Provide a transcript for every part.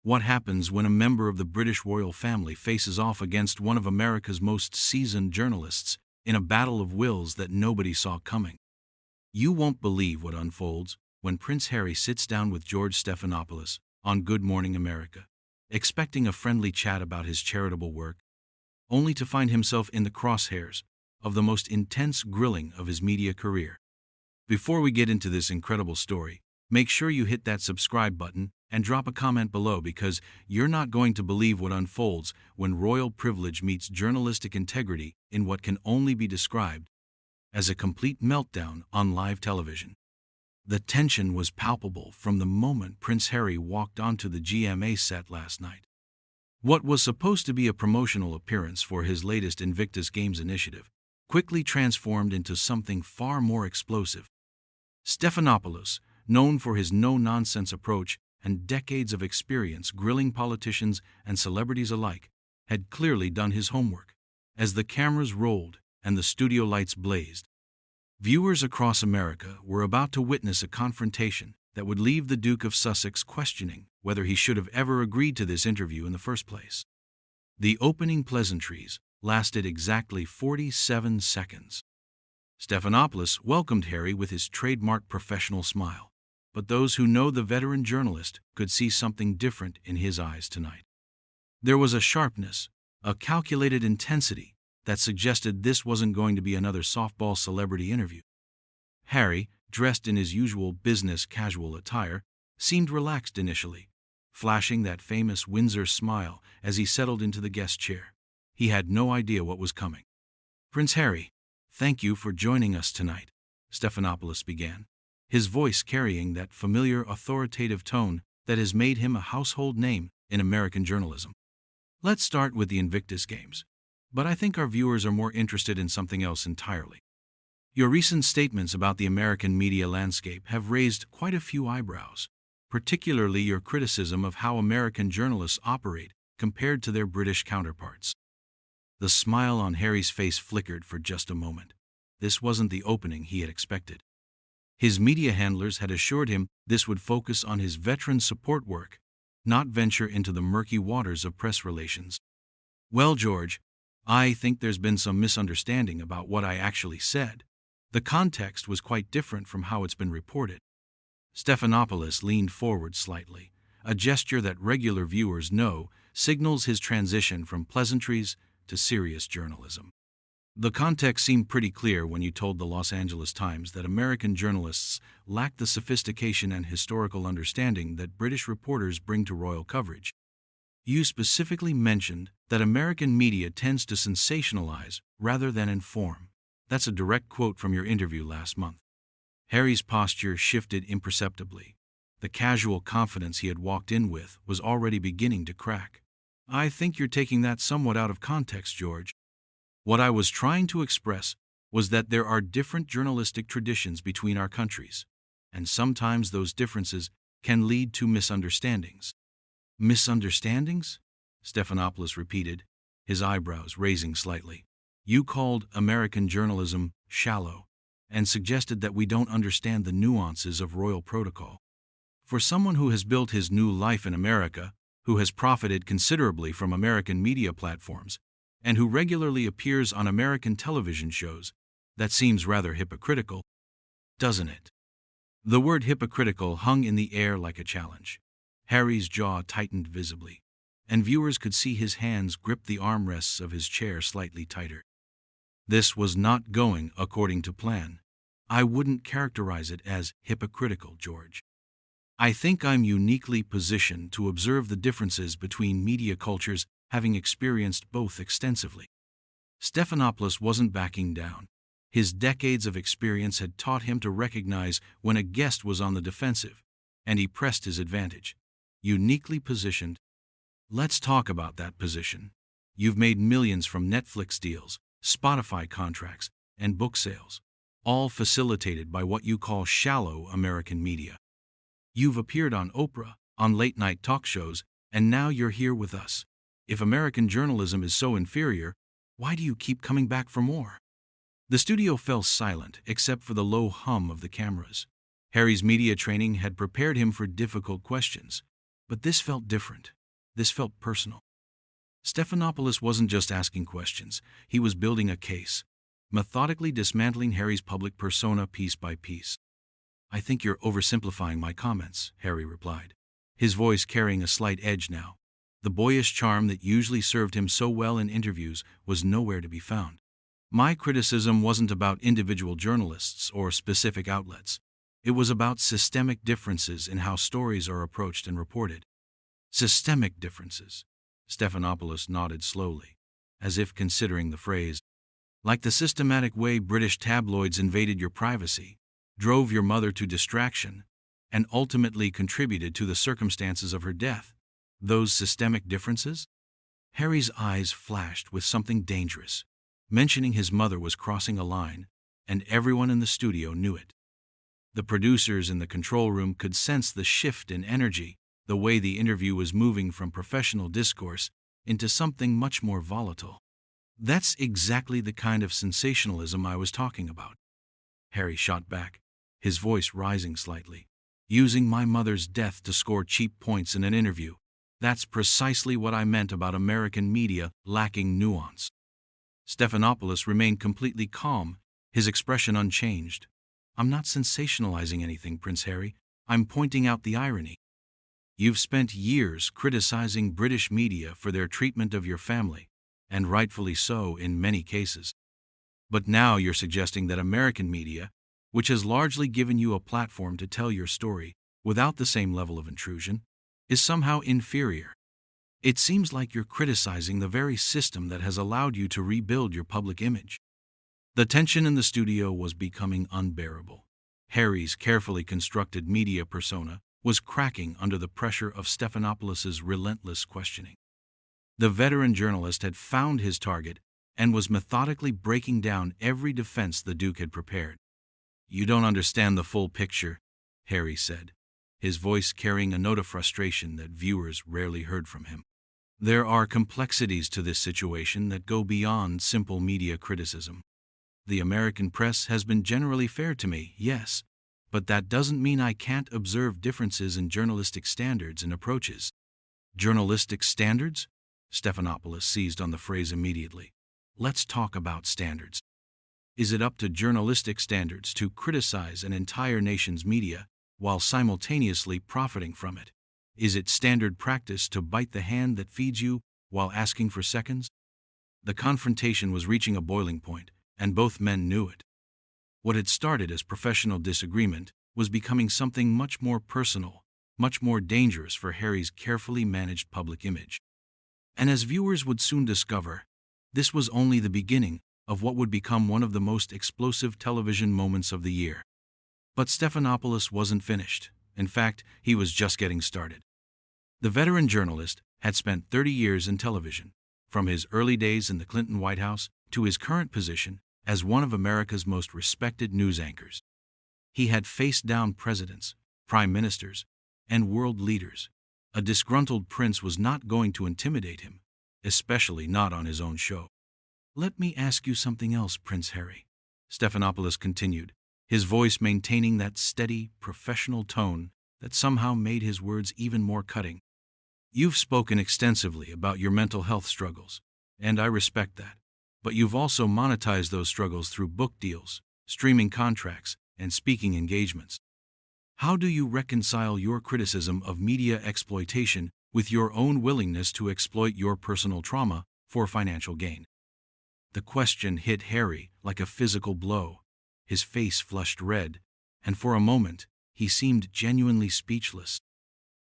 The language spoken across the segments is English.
What happens when a member of the British royal family faces off against one of America's most seasoned journalists in a battle of wills that nobody saw coming? You won't believe what unfolds when Prince Harry sits down with George Stephanopoulos on Good Morning America, expecting a friendly chat about his charitable work, only to find himself in the crosshairs of the most intense grilling of his media career. Before we get into this incredible story, make sure you hit that subscribe button and drop a comment below, because you're not going to believe what unfolds when royal privilege meets journalistic integrity in what can only be described as a complete meltdown on live television. The tension was palpable from the moment Prince Harry walked onto the GMA set last night. What was supposed to be a promotional appearance for his latest Invictus Games initiative quickly transformed into something far more explosive. Stephanopoulos, known for his no-nonsense approach and decades of experience grilling politicians and celebrities alike, had clearly done his homework. As the cameras rolled and the studio lights blazed, viewers across America were about to witness a confrontation that would leave the Duke of Sussex questioning whether he should have ever agreed to this interview in the first place. The opening pleasantries lasted exactly 47 seconds. Stephanopoulos welcomed Harry with his trademark professional smile, but those who know the veteran journalist could see something different in his eyes tonight. There was a sharpness, a calculated intensity that suggested this wasn't going to be another softball celebrity interview. Harry, dressed in his usual business casual attire, seemed relaxed initially, flashing that famous Windsor smile as he settled into the guest chair. He had no idea what was coming. "Prince Harry, thank you for joining us tonight," Stephanopoulos began, his voice carrying that familiar authoritative tone that has made him a household name in American journalism. "Let's start with the Invictus Games, but I think our viewers are more interested in something else entirely. Your recent statements about the American media landscape have raised quite a few eyebrows, particularly your criticism of how American journalists operate compared to their British counterparts." The smile on Harry's face flickered for just a moment. This wasn't the opening he had expected. His media handlers had assured him this would focus on his veteran support work, not venture into the murky waters of press relations. "Well, George, I think there's been some misunderstanding about what I actually said. The context was quite different from how it's been reported." Stephanopoulos leaned forward slightly, a gesture that regular viewers know signals his transition from pleasantries to serious journalism. "The context seemed pretty clear when you told the Los Angeles Times that American journalists lack the sophistication and historical understanding that British reporters bring to royal coverage. You specifically mentioned that American media tends to sensationalize rather than inform." That's a direct quote from your interview last month. Harry's posture shifted imperceptibly. The casual confidence he had walked in with was already beginning to crack. "I think you're taking that somewhat out of context, George. What I was trying to express was that there are different journalistic traditions between our countries, and sometimes those differences can lead to misunderstandings." "Misunderstandings?" Stephanopoulos repeated, his eyebrows raising slightly. "You called American journalism shallow and suggested that we don't understand the nuances of royal protocol. For someone who has built his new life in America, who has profited considerably from American media platforms, and who regularly appears on American television shows, that seems rather hypocritical, doesn't it?" The word hypocritical hung in the air like a challenge. Harry's jaw tightened visibly, and viewers could see his hands grip the armrests of his chair slightly tighter. This was not going according to plan. "I wouldn't characterize it as hypocritical, George. I think I'm uniquely positioned to observe the differences between media cultures, having experienced both extensively." Stephanopoulos wasn't backing down. His decades of experience had taught him to recognize when a guest was on the defensive, and he pressed his advantage. "Uniquely positioned? Let's talk about that position. You've made millions from Netflix deals, Spotify contracts, and book sales, all facilitated by what you call shallow American media. You've appeared on Oprah, on late-night talk shows, and now you're here with us. If American journalism is so inferior, why do you keep coming back for more?" The studio fell silent except for the low hum of the cameras. Harry's media training had prepared him for difficult questions, But this felt different. This felt personal. Stephanopoulos wasn't just asking questions, he was building a case, methodically dismantling Harry's public persona piece by piece. "I think you're oversimplifying my comments," Harry replied, his voice carrying a slight edge now. The boyish charm that usually served him so well in interviews was nowhere to be found. "My criticism wasn't about individual journalists or specific outlets. It was about systemic differences in how stories are approached and reported." Systemic differences. Stephanopoulos nodded slowly, as if considering the phrase. "Like the systematic way British tabloids invaded your privacy, drove your mother to distraction, and ultimately contributed to the circumstances of her death. Those systemic differences?" Harry's eyes flashed with something dangerous. Mentioning his mother was crossing a line, and everyone in the studio knew it. The producers in the control room could sense the shift in energy, the way the interview was moving from professional discourse into something much more volatile. "That's exactly the kind of sensationalism I was talking about," Harry shot back, his voice rising slightly. "Using my mother's death to score cheap points in an interview. That's precisely what I meant about American media lacking nuance." Stephanopoulos remained completely calm, his expression unchanged. "I'm not sensationalizing anything, Prince Harry. I'm pointing out the irony. You've spent years criticizing British media for their treatment of your family, and rightfully so in many cases. But now you're suggesting that American media, which has largely given you a platform to tell your story without the same level of intrusion, is somehow inferior. It seems like you're criticizing the very system that has allowed you to rebuild your public image." The tension in the studio was becoming unbearable. Harry's carefully constructed media persona was cracking under the pressure of Stephanopoulos' relentless questioning. The veteran journalist had found his target and was methodically breaking down every defense the Duke had prepared. "You don't understand the full picture," Harry said, his voice carrying a note of frustration that viewers rarely heard from him. "There are complexities to this situation that go beyond simple media criticism. The American press has been generally fair to me, yes, but that doesn't mean I can't observe differences in journalistic standards and approaches." "Journalistic standards?" Stephanopoulos seized on the phrase immediately. "Let's talk about standards. Is it up to journalistic standards to criticize an entire nation's media while simultaneously profiting from it? Is it standard practice to bite the hand that feeds you while asking for seconds?" The confrontation was reaching a boiling point, and both men knew it. What had started as professional disagreement was becoming something much more personal, much more dangerous for Harry's carefully managed public image. And as viewers would soon discover, this was only the beginning of what would become one of the most explosive television moments of the year. But Stephanopoulos wasn't finished. In fact, he was just getting started. The veteran journalist had spent 30 years in television, from his early days in the Clinton White House to his current position as one of America's most respected news anchors. He had faced down presidents, prime ministers, and world leaders. A disgruntled prince was not going to intimidate him, especially not on his own show. "Let me ask you something else, Prince Harry," Stephanopoulos continued, his voice maintaining that steady, professional tone that somehow made his words even more cutting. "You've spoken extensively about your mental health struggles, and I respect that. But you've also monetized those struggles through book deals, streaming contracts, and speaking engagements. How do you reconcile your criticism of media exploitation with your own willingness to exploit your personal trauma for financial gain?" The question hit Harry like a physical blow. His face flushed red, and for a moment, he seemed genuinely speechless.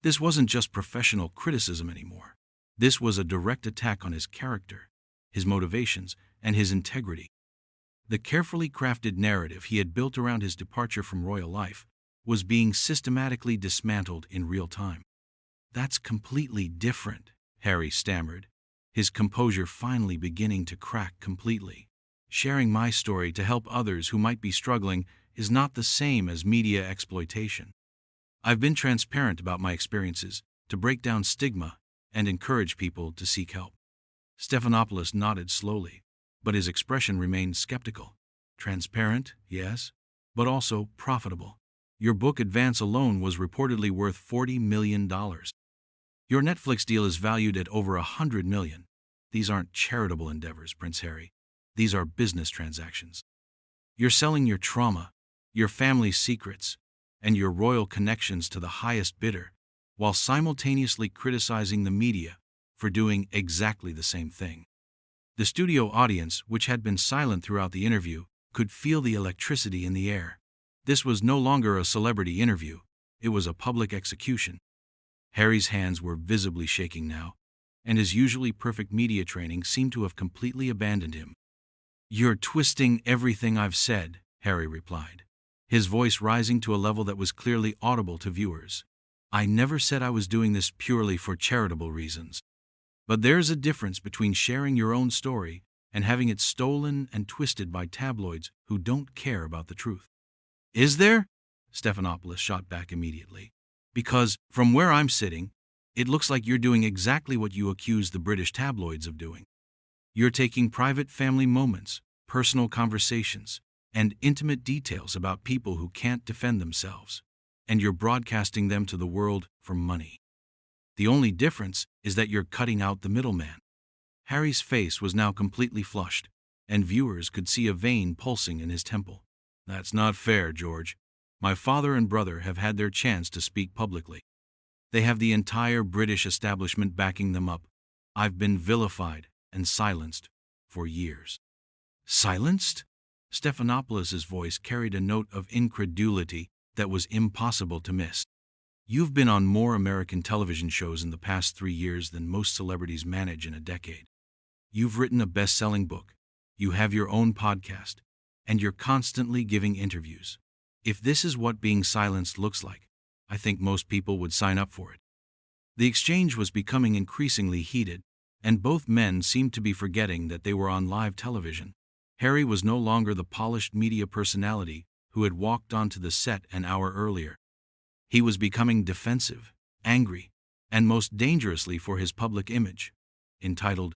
This wasn't just professional criticism anymore. This was a direct attack on his character, his motivations, and his integrity. The carefully crafted narrative he had built around his departure from royal life was being systematically dismantled in real time. "That's completely different," Harry stammered, his composure finally beginning to crack completely. "Sharing my story to help others who might be struggling is not the same as media exploitation. I've been transparent about my experiences to break down stigma and encourage people to seek help." Stephanopoulos nodded slowly, but his expression remained skeptical. "Transparent, yes, but also profitable. Your book Advance alone was reportedly worth $40 million. Your Netflix deal is valued at over $100 million. These aren't charitable endeavors, Prince Harry. These are business transactions. You're selling your trauma, your family's secrets, and your royal connections to the highest bidder, while simultaneously criticizing the media for doing exactly the same thing. The studio audience, which had been silent throughout the interview, could feel the electricity in the air. This was no longer a celebrity interview, it was a public execution. Harry's hands were visibly shaking now, and his usually perfect media training seemed to have completely abandoned him. "You're twisting everything I've said," Harry replied, his voice rising to a level that was clearly audible to viewers. "I never said I was doing this purely for charitable reasons. But there's a difference between sharing your own story and having it stolen and twisted by tabloids who don't care about the truth." "Is there?" Stephanopoulos shot back immediately. "Because, from where I'm sitting, it looks like you're doing exactly what you accuse the British tabloids of doing. You're taking private family moments, personal conversations, and intimate details about people who can't defend themselves, and you're broadcasting them to the world for money. The only difference is that you're cutting out the middleman." Harry's face was now completely flushed, and viewers could see a vein pulsing in his temple. "That's not fair, George. My father and brother have had their chance to speak publicly. They have the entire British establishment backing them up. I've been vilified and silenced for years." "Silenced?" Stephanopoulos' voice carried a note of incredulity that was impossible to miss. "You've been on more American television shows in the past 3 years than most celebrities manage in a decade. You've written a best-selling book, you have your own podcast, and you're constantly giving interviews. If this is what being silenced looks like, I think most people would sign up for it." The exchange was becoming increasingly heated, and both men seemed to be forgetting that they were on live television. Harry was no longer the polished media personality who had walked onto the set an hour earlier. He was becoming defensive, angry, and most dangerously for his public image. Entitled,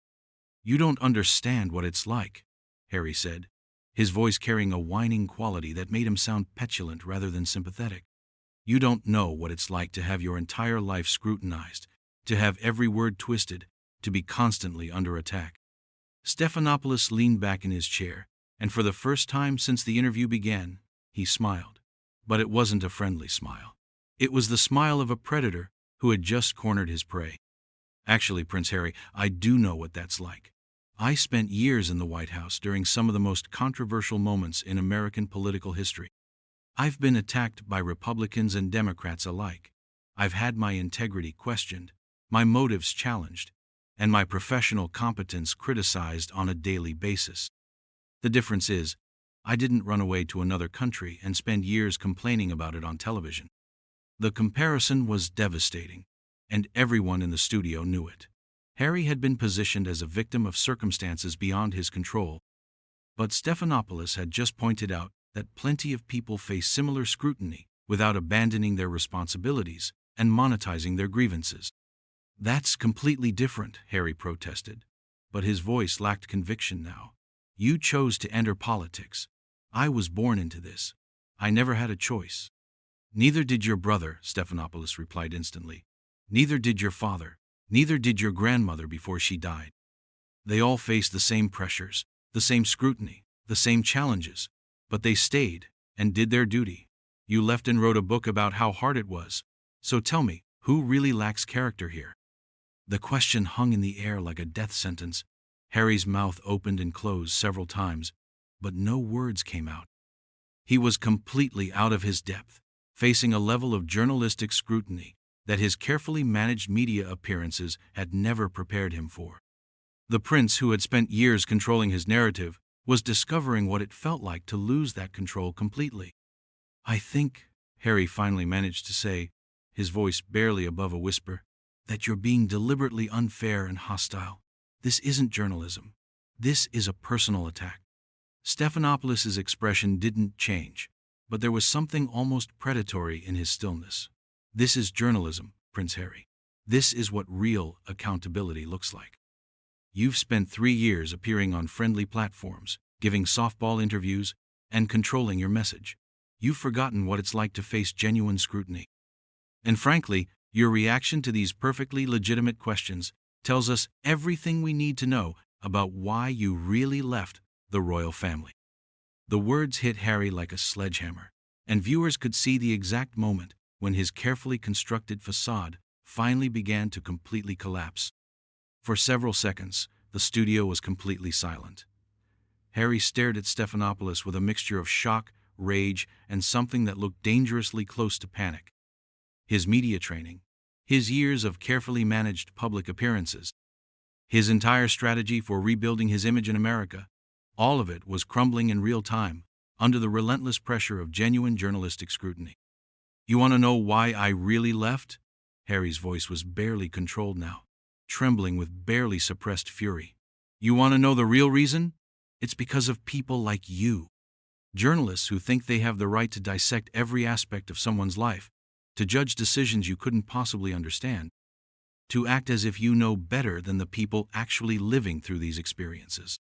"You Don't Understand What It's Like," Harry said, his voice carrying a whining quality that made him sound petulant rather than sympathetic. "You don't know what it's like to have your entire life scrutinized, to have every word twisted, to be constantly under attack." Stephanopoulos leaned back in his chair, and for the first time since the interview began, he smiled. But it wasn't a friendly smile. It was the smile of a predator who had just cornered his prey. "Actually, Prince Harry, I do know what that's like. I spent years in the White House during some of the most controversial moments in American political history. I've been attacked by Republicans and Democrats alike. I've had my integrity questioned, my motives challenged, and my professional competence criticized on a daily basis. The difference is, I didn't run away to another country and spend years complaining about it on television." The comparison was devastating, and everyone in the studio knew it. Harry had been positioned as a victim of circumstances beyond his control, but Stephanopoulos had just pointed out that plenty of people face similar scrutiny without abandoning their responsibilities and monetizing their grievances. "That's completely different," Harry protested, but his voice lacked conviction now. "You chose to enter politics. I was born into this. I never had a choice." "Neither did your brother," Stephanopoulos replied instantly. "Neither did your father. Neither did your grandmother before she died. They all faced the same pressures, the same scrutiny, the same challenges, but they stayed and did their duty. You left and wrote a book about how hard it was. So tell me, who really lacks character here?" The question hung in the air like a death sentence. Harry's mouth opened and closed several times, but no words came out. He was completely out of his depth, facing a level of journalistic scrutiny that his carefully managed media appearances had never prepared him for. The prince, who had spent years controlling his narrative, was discovering what it felt like to lose that control completely. "I think," Harry finally managed to say, his voice barely above a whisper, "that you're being deliberately unfair and hostile. This isn't journalism. This is a personal attack." Stephanopoulos' expression didn't change, but there was something almost predatory in his stillness. "This is journalism, Prince Harry. This is what real accountability looks like. You've spent 3 years appearing on friendly platforms, giving softball interviews, and controlling your message. You've forgotten what it's like to face genuine scrutiny. And frankly, Your reaction to these perfectly legitimate questions tells us everything we need to know about why you really left the royal family." The words hit Harry like a sledgehammer, and viewers could see the exact moment when his carefully constructed facade finally began to completely collapse. For several seconds, the studio was completely silent. Harry stared at Stephanopoulos with a mixture of shock, rage, and something that looked dangerously close to panic. His media training, his years of carefully managed public appearances, his entire strategy for rebuilding his image in America, all of it was crumbling in real time under the relentless pressure of genuine journalistic scrutiny. "You want to know why I really left?" Harry's voice was barely controlled now, trembling with barely suppressed fury. "You want to know the real reason? It's because of people like you. Journalists who think they have the right to dissect every aspect of someone's life, to judge decisions you couldn't possibly understand, to act as if you know better than the people actually living through these experiences."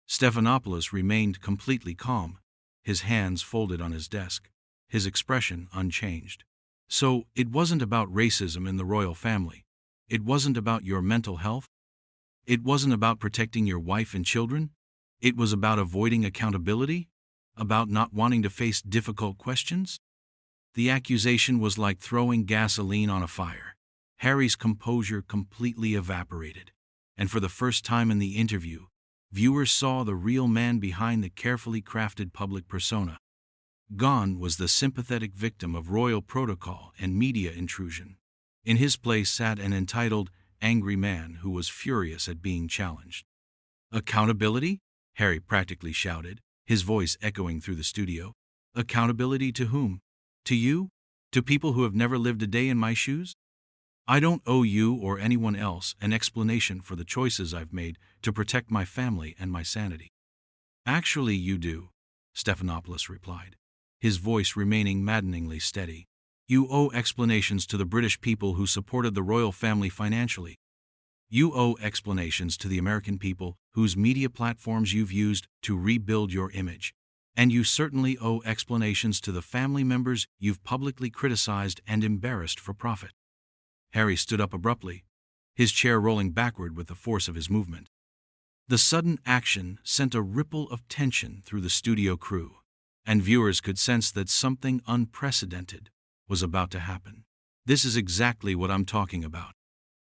Stephanopoulos remained completely calm, his hands folded on his desk, his expression unchanged. "So, it wasn't about racism in the royal family. It wasn't about your mental health. It wasn't about protecting your wife and children. It was about avoiding accountability? About not wanting to face difficult questions?" The accusation was like throwing gasoline on a fire. Harry's composure completely evaporated, and for the first time in the interview, viewers saw the real man behind the carefully crafted public persona. Gone was the sympathetic victim of royal protocol and media intrusion. In his place sat an entitled, angry man who was furious at being challenged. "Accountability?" Harry practically shouted, his voice echoing through the studio. "Accountability to whom? To you? To people who have never lived a day in my shoes? I don't owe you or anyone else an explanation for the choices I've made to protect my family and my sanity." "Actually, you do," Stephanopoulos replied, his voice remaining maddeningly steady. "You owe explanations to the British people who supported the royal family financially. You owe explanations to the American people whose media platforms you've used to rebuild your image. And you certainly owe explanations to the family members you've publicly criticized and embarrassed for profit." Harry stood up abruptly, his chair rolling backward with the force of his movement. The sudden action sent a ripple of tension through the studio crew, and viewers could sense that something unprecedented was about to happen. "This is exactly what I'm talking about,"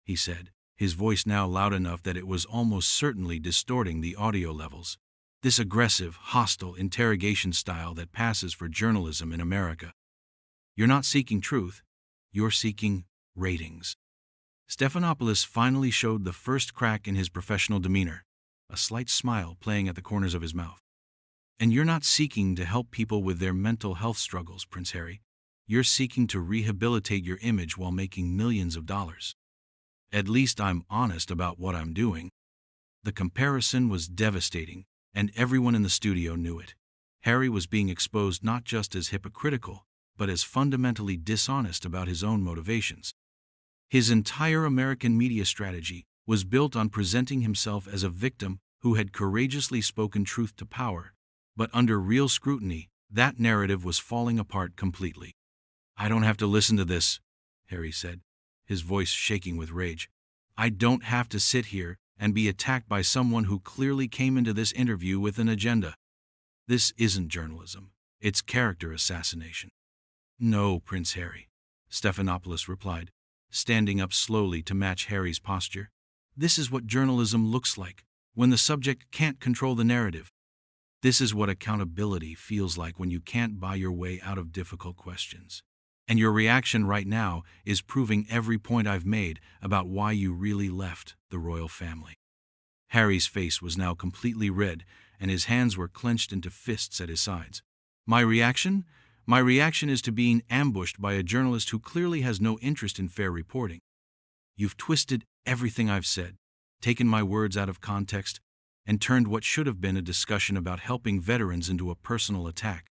he said, his voice now loud enough that it was almost certainly distorting the audio levels. "This aggressive, hostile interrogation style that passes for journalism in America. You're not seeking truth, you're seeking ratings." Stephanopoulos finally showed the first crack in his professional demeanor, a slight smile playing at the corners of his mouth. "And you're not seeking to help people with their mental health struggles, Prince Harry. You're seeking to rehabilitate your image while making millions of dollars. At least I'm honest about what I'm doing." The comparison was devastating, and everyone in the studio knew it. Harry was being exposed not just as hypocritical, but as fundamentally dishonest about his own motivations. His entire American media strategy was built on presenting himself as a victim who had courageously spoken truth to power, but under real scrutiny, that narrative was falling apart completely. "I don't have to listen to this," Harry said, his voice shaking with rage. "I don't have to sit here and be attacked by someone who clearly came into this interview with an agenda. This isn't journalism, it's character assassination." "No, Prince Harry," Stephanopoulos replied, standing up slowly to match Harry's posture. "This is what journalism looks like when the subject can't control the narrative. This is what accountability feels like when you can't buy your way out of difficult questions. And your reaction right now is proving every point I've made about why you really left the royal family." Harry's face was now completely red, and his hands were clenched into fists at his sides. "My reaction? My reaction is to being ambushed by a journalist who clearly has no interest in fair reporting. You've twisted everything I've said, taken my words out of context, and turned what should have been a discussion about helping veterans into a personal attack.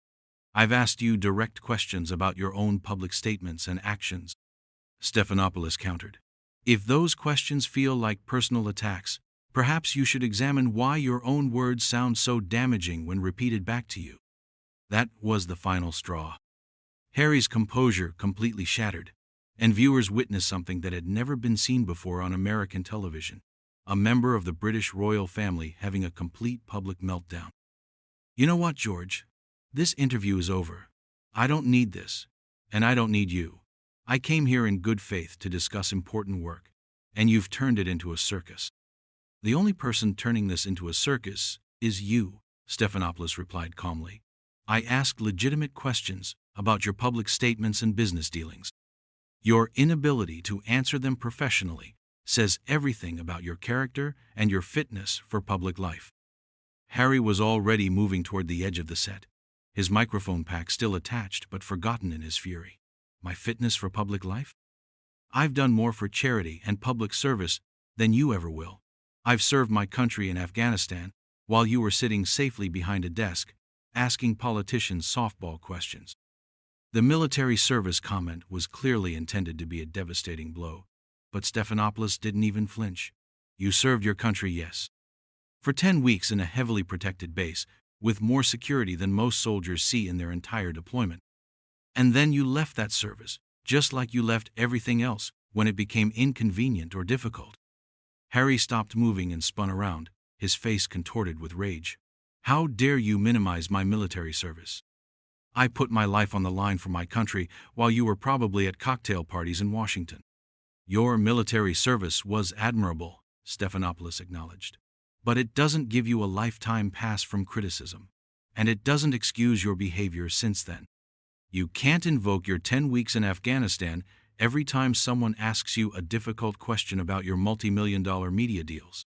I've asked you direct questions about your own public statements and actions," Stephanopoulos countered. "If those questions feel like personal attacks, perhaps you should examine why your own words sound so damaging when repeated back to you." That was the final straw. Harry's composure completely shattered, and viewers witnessed something that had never been seen before on American television: a member of the British royal family having a complete public meltdown. "You know what, George? This interview is over. I don't need this, and I don't need you. I came here in good faith to discuss important work, and you've turned it into a circus." "The only person turning this into a circus is you," Stephanopoulos replied calmly. "I asked legitimate questions about your public statements and business dealings. Your inability to answer them professionally says everything about your character and your fitness for public life." Harry was already moving toward the edge of the set, his microphone pack still attached but forgotten in his fury. "My fitness for public life? I've done more for charity and public service than you ever will. I've served my country in Afghanistan while you were sitting safely behind a desk, asking politicians softball questions." The military service comment was clearly intended to be a devastating blow, but Stephanopoulos didn't even flinch. "You served your country, yes. For 10 weeks in a heavily protected base, with more security than most soldiers see in their entire deployment. And then you left that service, just like you left everything else when it became inconvenient or difficult." Harry stopped moving and spun around, his face contorted with rage. "How dare you minimize my military service? I put my life on the line for my country while you were probably at cocktail parties in Washington." "Your military service was admirable," Stephanopoulos acknowledged. "But it doesn't give you a lifetime pass from criticism, and it doesn't excuse your behavior since then. You can't invoke your 10 weeks in Afghanistan every time someone asks you a difficult question about your multi-million-dollar media deals."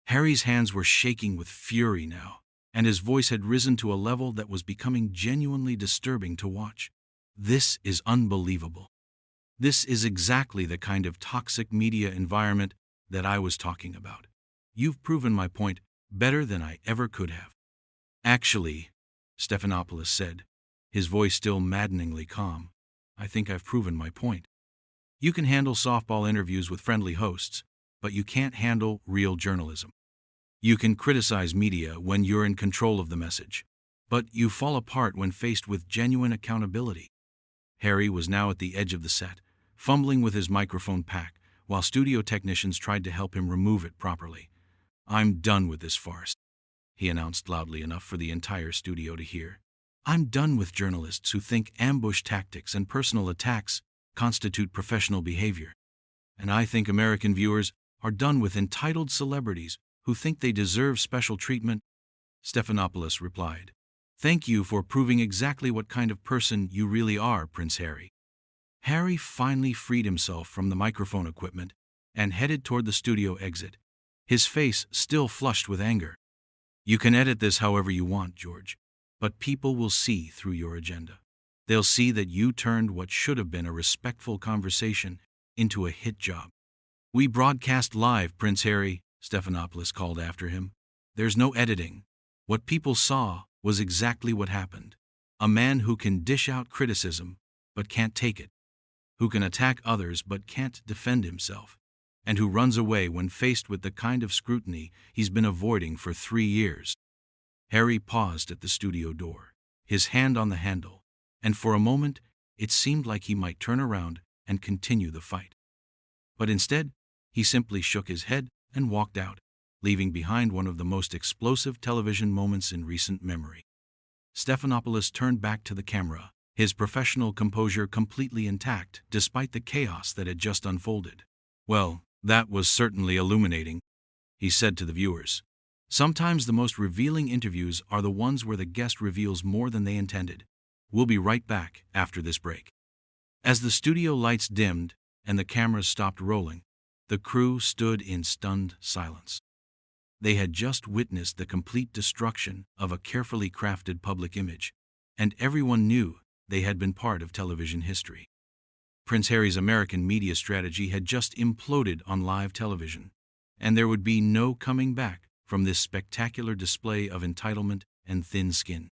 Harry's hands were shaking with fury now, and his voice had risen to a level that was becoming genuinely disturbing to watch. "This is unbelievable. This is exactly the kind of toxic media environment that I was talking about. You've proven my point better than I ever could have." "Actually," Stephanopoulos said, his voice still maddeningly calm, "I think I've proven my point. You can handle softball interviews with friendly hosts, but you can't handle real journalism. You can criticize media when you're in control of the message, but you fall apart when faced with genuine accountability." Harry was now at the edge of the set, fumbling with his microphone pack, while studio technicians tried to help him remove it properly. "I'm done with this farce," he announced loudly enough for the entire studio to hear. "I'm done with journalists who think ambush tactics and personal attacks constitute professional behavior. And I think American viewers are done with entitled celebrities who think they deserve special treatment." Stephanopoulos replied, "Thank you for proving exactly what kind of person you really are, Prince Harry." Harry finally freed himself from the microphone equipment and headed toward the studio exit, his face still flushed with anger. "You can edit this however you want, George, but people will see through your agenda. They'll see that you turned what should have been a respectful conversation into a hit job." "We broadcast live, Prince Harry," Stephanopoulos called after him. "There's no editing. What people saw was exactly what happened. A man who can dish out criticism but can't take it, who can attack others but can't defend himself, and who runs away when faced with the kind of scrutiny he's been avoiding for 3 years." Harry paused at the studio door, his hand on the handle, and for a moment it seemed like he might turn around and continue the fight. But instead, he simply shook his head and walked out, leaving behind one of the most explosive television moments in recent memory. Stephanopoulos turned back to the camera, his professional composure completely intact despite the chaos that had just unfolded. "Well, that was certainly illuminating," he said to the viewers. "Sometimes the most revealing interviews are the ones where the guest reveals more than they intended. We'll be right back after this break." As the studio lights dimmed and the cameras stopped rolling, the crew stood in stunned silence. They had just witnessed the complete destruction of a carefully crafted public image, and everyone knew they had been part of television history. Prince Harry's American media strategy had just imploded on live television, and there would be no coming back from this spectacular display of entitlement and thin skin.